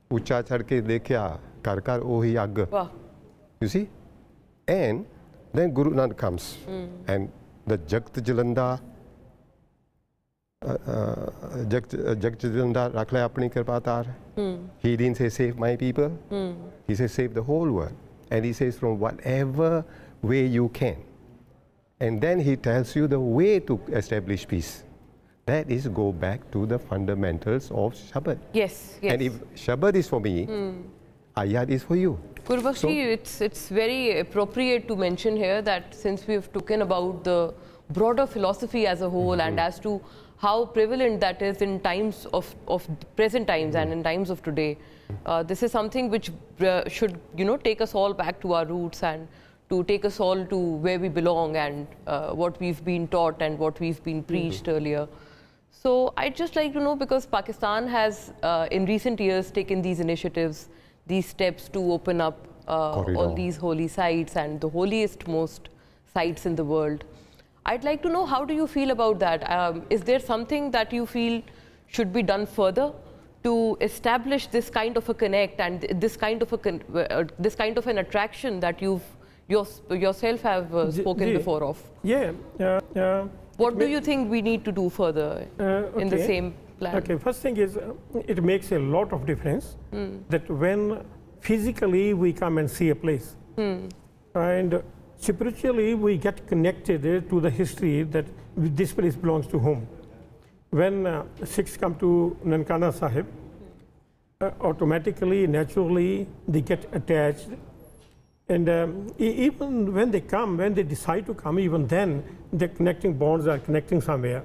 Ucha chadke dekhya. Karkar ohi ag. You see? And then Guru Nanak comes. And the Jagt Jalanda, Jagt Jalanda rakhle apni kirpatar. He didn't say save my people. He says save the whole world. And he says from whatever way you can. And then he tells you the way to establish peace. That is go back to the fundamentals of Shabad. Yes, yes. And if Shabad is for me, Ayat is for you. Gurbaksh ji, it's very appropriate to mention here that since we've spoken about the broader philosophy as a whole and as to how prevalent that is in times of present times and in times of today, this is something which should, you know, take us all back to our roots and to take us all to where we belong and what we've been taught and what we've been preached earlier. So I'd just like to know, because Pakistan has in recent years taken these initiatives, these steps to open up all these holy sites and the holiest most sites in the world. I'd like to know, how do you feel about that? Is there something that you feel should be done further to establish this kind of a connect and this kind of an attraction that you've yourself have spoken before of? Yeah. What do you think we need to do further in the same plan? Okay, first thing is it makes a lot of difference that when physically we come and see a place and spiritually we get connected to the history that this place belongs to whom. When Sikhs come to Nankana Sahib, automatically, naturally, they get attached. And even when they come, when they decide to come, even then, the connecting bonds are connecting somewhere.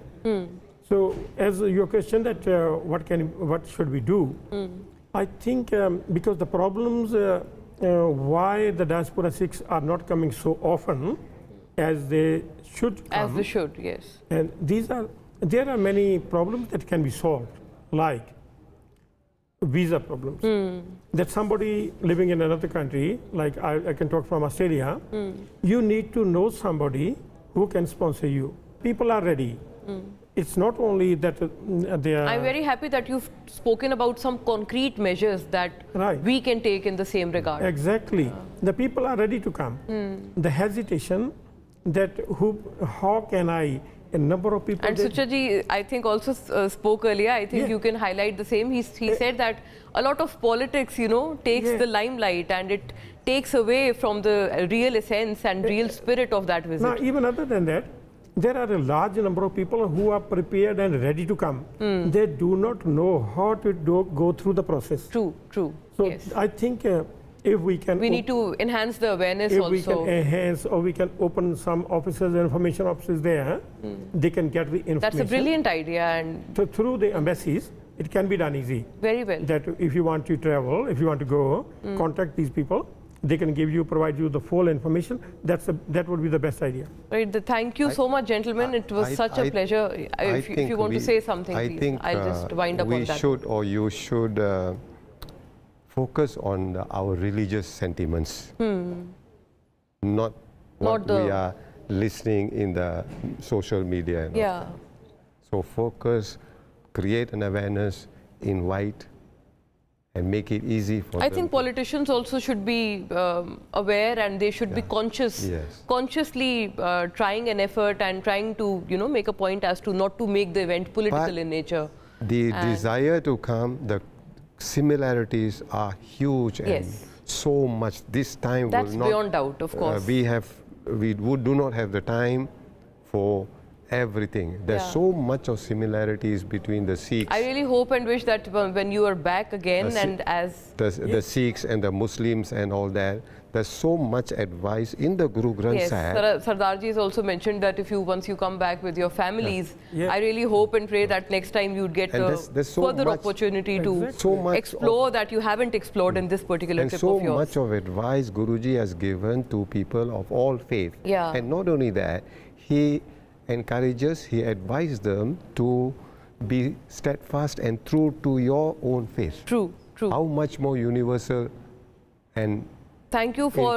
So, as your question that what should we do? I think because the problems why the diaspora Sikhs are not coming so often as they should come. As they should, yes. And there are many problems that can be solved, like visa problems. That somebody living in another country, like I can talk from Australia, you need to know somebody who can sponsor you. People are ready. It's not only that they are... I'm very happy that you've spoken about some concrete measures that we can take in the same regard. Exactly. The people are ready to come. The hesitation that how can I... A number of people... And Sucha ji, I think also spoke earlier. I think you can highlight the same. He said that a lot of politics, you know, takes the limelight and it takes away from the real essence and real spirit of that visit. Now, even other than that, there are a large number of people who are prepared and ready to come. They do not know how to go through the process. True, true. So yes. I think if we can... We need to enhance the awareness if also. We can enhance, or we can open some offices, information offices there, they can get the information. That's a brilliant idea. And so through the embassies, it can be done easy. Very well. That if you want to travel, if you want to go, contact these people. They can provide you the full information. That would be the best idea. Right. Thank you so much, gentlemen. It was such a pleasure. If you want to say something, please. I'll just wind up on that. We should, or you should, focus on our religious sentiments, not what we are listening in the social media. Yeah. So focus, create an awareness, invite, and make it easy for them. I think politicians also should be aware, and they should be conscious, consciously trying an effort and trying to, you know, make a point as to not to make the event political in nature. The desire to come, the similarities are huge and so much. This time that's will not, beyond doubt, of course. We do not have the time for everything. There's so much of similarities between the Sikhs. I really hope and wish that when you are back again and as... The Sikhs and the Muslims and all that, there's so much advice in the Guru Granth Sahib. Yes, Sardarji has also mentioned that once you come back with your families, I really hope and pray that next time you'd get a further opportunity to explore that you haven't explored in this particular trip of yours. And so much of advice Guruji has given to people of all faith. Yeah. And not only that, he encourages, he advises them to be steadfast and true to your own faith. True, true. How much more universal and Thank you for